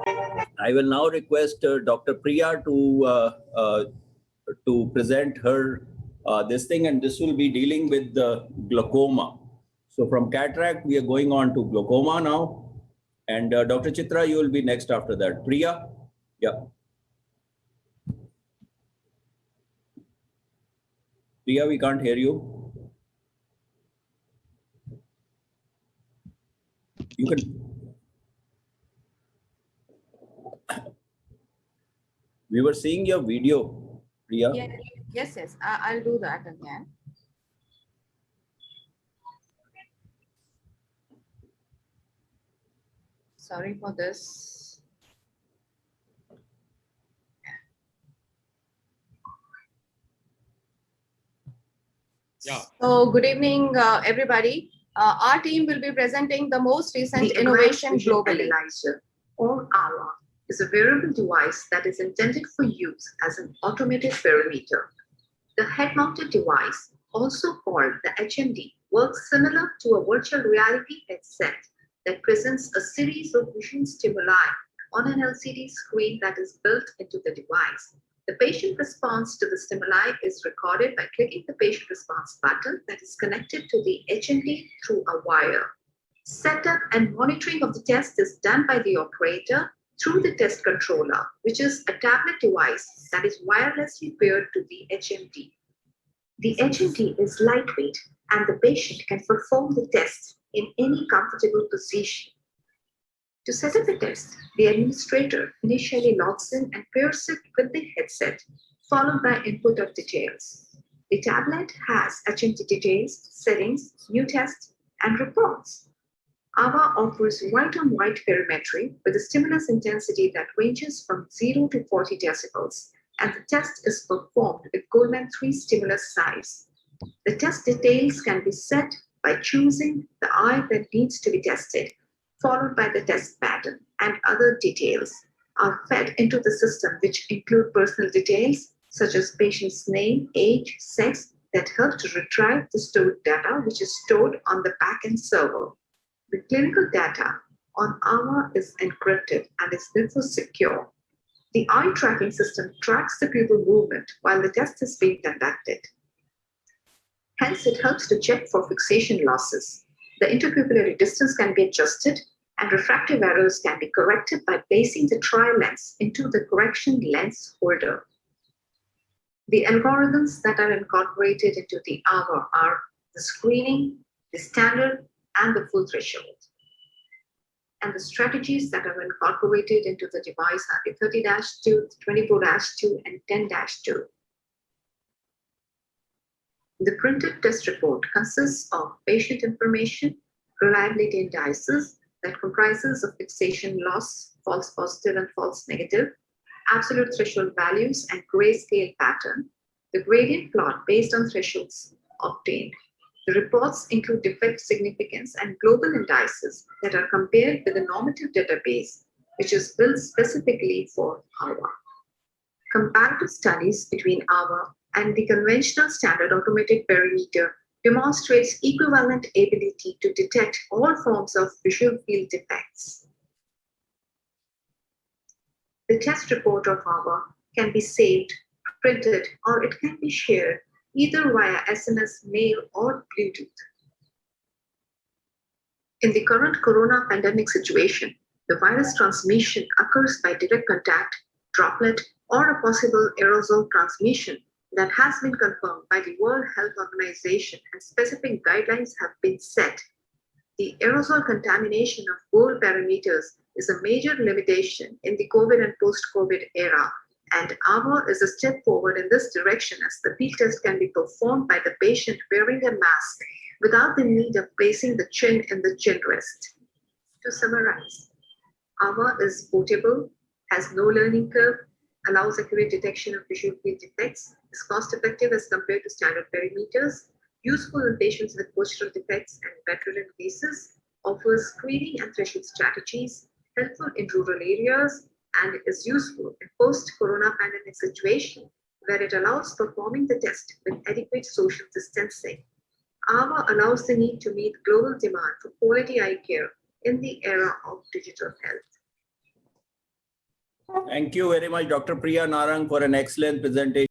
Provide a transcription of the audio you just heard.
I will now request Dr. Priya to present her this thing, and this will be dealing with the glaucoma. So from cataract, we are going on to glaucoma now. And Dr. Chitra, you will be next after that. Priya? Yeah. Priya, we can't hear you. You can. We were seeing your video, Priya. Yeah. Yes. I'll do that again. Sorry for this. Yeah. So good evening, everybody. Our team will be presenting the most recent innovation globally. Or AIOC is a wearable device that is intended for use as an automated barometer. The head-mounted device, also called the HMD, works similar to a virtual reality headset that presents a series of vision stimuli on an LCD screen that is built into the device. The patient response to the stimuli is recorded by clicking the patient response button that is connected to the HMD through a wire. Setup and monitoring of the test is done by the operator through the test controller, which is a tablet device that is wirelessly paired to the HMD. The HMD is lightweight and the patient can perform the test in any comfortable position. To set up the test, the administrator initially logs in and pairs it with the headset, followed by input of details. The tablet has HMD details, settings, new tests, and reports. AIOC offers white-on-white perimetry with a stimulus intensity that ranges from 0 to 40 decibels, and the test is performed with Goldman 3 stimulus size. The test details can be set by choosing the eye that needs to be tested, followed by the test pattern, and other details are fed into the system, which include personal details such as patient's name, age, sex, that help to retrieve the stored data, which is stored on the backend server. The clinical data on AIOC is encrypted and is therefore secure. The eye tracking system tracks the pupil movement while the test is being conducted. Hence, it helps to check for fixation losses. The interpupillary distance can be adjusted and refractive errors can be corrected by placing the tri-lens into the correction lens holder. The algorithms that are incorporated into the AIOC are the screening, the standard, and the full threshold. And the strategies that are incorporated into the device are the 30-2, 24-2, and 10-2. The printed test report consists of patient information, reliability indices that comprises of fixation loss, false positive and false negative, absolute threshold values, and grayscale pattern, the gradient plot based on thresholds obtained. The reports include defect significance and global indices that are compared with a normative database, which is built specifically for AIOC. Comparative studies between AIOC and the conventional standard automated barometer demonstrates equivalent ability to detect all forms of visual field defects. The test report of AIOC can be saved, printed, or it can be shared either via SMS, mail, or Bluetooth. In the current corona pandemic situation, the virus transmission occurs by direct contact, droplet, or a possible aerosol transmission that has been confirmed by the World Health Organization, and specific guidelines have been set. The aerosol contamination of gold barometers is a major limitation in the COVID and post-COVID era, and AIOC is a step forward in this direction, as the field test can be performed by the patient wearing a mask without the need of placing the chin in the chin rest. To summarize, AIOC is portable, has no learning curve, allows accurate detection of visual field defects, is cost-effective as compared to standard perimeters, useful in patients with postural defects and bedridden cases, offers screening and threshold strategies, helpful in rural areas, and is useful in post-corona pandemic situation where it allows performing the test with adequate social distancing. AIOC allows the need to meet global demand for quality eye care in the era of digital health. Thank you very much, Dr. Priya Narang, for an excellent presentation.